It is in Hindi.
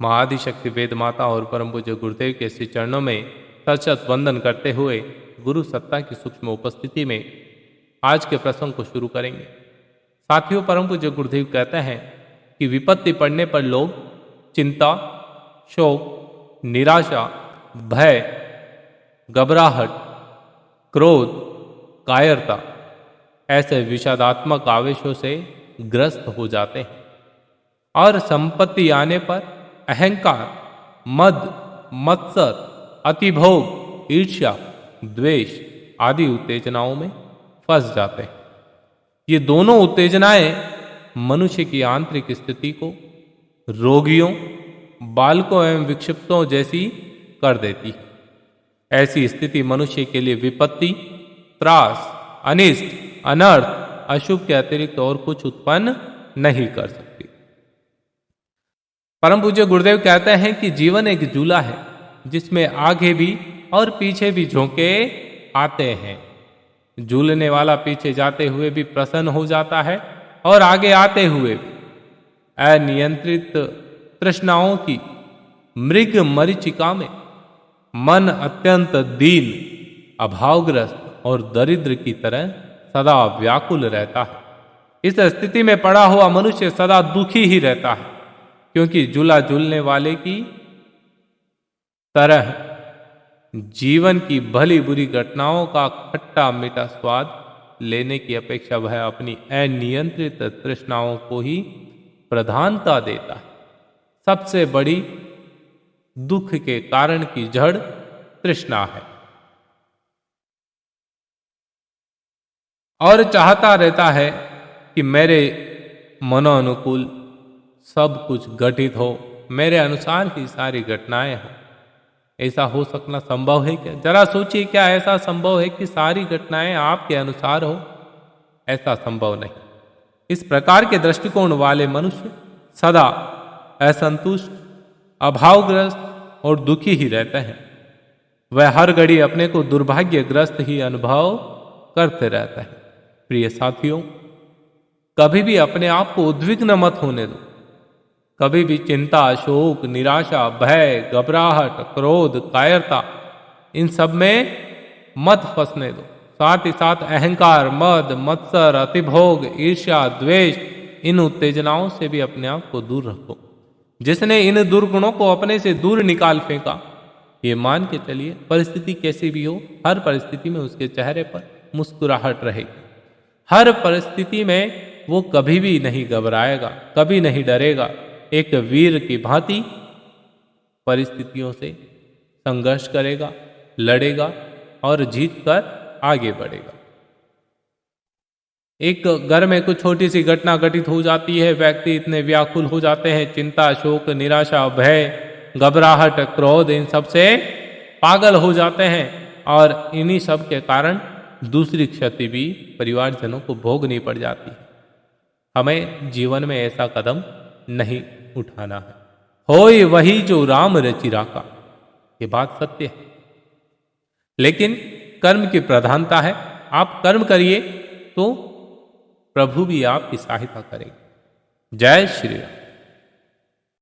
महाआदिशक्ति वेद माता और परम पूज्य गुरुदेव के श्री चरणों में सशत वंदन करते हुए गुरु सत्ता की सूक्ष्म उपस्थिति में आज के प्रसंग को शुरू करेंगे। साथियों, परम पूज्य गुरुदेव कहते हैं कि विपत्ति पड़ने पर लोग चिंता, शोक, निराशा, भय, घबराहट, क्रोध, कायरता ऐसे विषादात्मक आवेशों से ग्रस्त हो जाते हैं और संपत्ति आने पर अहंकार, मद, मत्सर, अतिभोग, ईर्ष्या, द्वेष आदि उत्तेजनाओं में फंस जाते हैं। ये दोनों उत्तेजनाएं मनुष्य की आंतरिक स्थिति को रोगियों, बालकों एवं विक्षिप्तों जैसी कर देती है। ऐसी स्थिति मनुष्य के लिए विपत्ति, त्रास, अनिष्ट, अनर्थ, अशुभ के अतिरिक्त और कुछ उत्पन्न नहीं कर सकती। परम पूज्य गुरुदेव कहते हैं कि जीवन एक झूला है जिसमें आगे भी और पीछे भी झोंके आते हैं। झूलने वाला पीछे जाते हुए भी प्रसन्न हो जाता है और आगे आते हुए भी अनियंत्रित तृष्णाओं की मृग मरीचिका में मन अत्यंत दीन, अभावग्रस्त और दरिद्र की तरह सदा व्याकुल रहता है। इस स्थिति में पड़ा हुआ मनुष्य सदा दुखी ही रहता है, क्योंकि झूला झूलने वाले की तरह जीवन की भली बुरी घटनाओं का खट्टा मीठा स्वाद लेने की अपेक्षा वह अपनी अनियंत्रित तृष्णाओं को ही प्रधानता देता है। सबसे बड़ी दुख के कारण की जड़ तृष्णा है और चाहता रहता है कि मेरे मनोनुकूल सब कुछ घटित हो, मेरे अनुसार ही सारी घटनाएं हो। ऐसा हो सकना संभव है क्या? जरा सोचिए, क्या ऐसा संभव है कि सारी घटनाएं आपके अनुसार हो? ऐसा संभव नहीं। इस प्रकार के दृष्टिकोण वाले मनुष्य सदा असंतुष्ट, अभावग्रस्त और दुखी ही रहते हैं। वह हर घड़ी अपने को दुर्भाग्यग्रस्त ही अनुभव करते रहता है। प्रिय साथियों, कभी भी अपने आप को उद्विग्न मत होने दो। कभी भी चिंता, शोक, निराशा, भय, घबराहट, क्रोध, कायरता इन सब में मत फंसने दो। साथ ही साथ अहंकार, मद, मत्सर, अतिभोग, ईर्ष्या, द्वेष इन उत्तेजनाओं से भी अपने आप को दूर रखो। जिसने इन दुर्गुणों को अपने से दूर निकाल फेंका, ये मान के चलिए परिस्थिति कैसी भी हो, हर परिस्थिति में उसके चेहरे पर मुस्कुराहट रहेगी। हर परिस्थिति में वो कभी भी नहीं घबराएगा, कभी नहीं डरेगा। एक वीर की भांति परिस्थितियों से संघर्ष करेगा, लड़ेगा और जीत कर आगे बढ़ेगा। एक घर में कुछ छोटी सी घटना घटित हो जाती है, व्यक्ति इतने व्याकुल हो जाते हैं, चिंता, शोक, निराशा, भय, घबराहट, क्रोध इन सब से पागल हो जाते हैं और इन्हीं सब के कारण दूसरी क्षति भी परिवारजनों को भोगनी पड़ जाती है। हमें जीवन में ऐसा कदम नहीं उठाना है। होय वही जो राम रचि राका, ये बात सत्य है, लेकिन कर्म की प्रधानता है। आप कर्म करिए तो प्रभु भी आपकी सहायता करेंगे। जय श्री राम।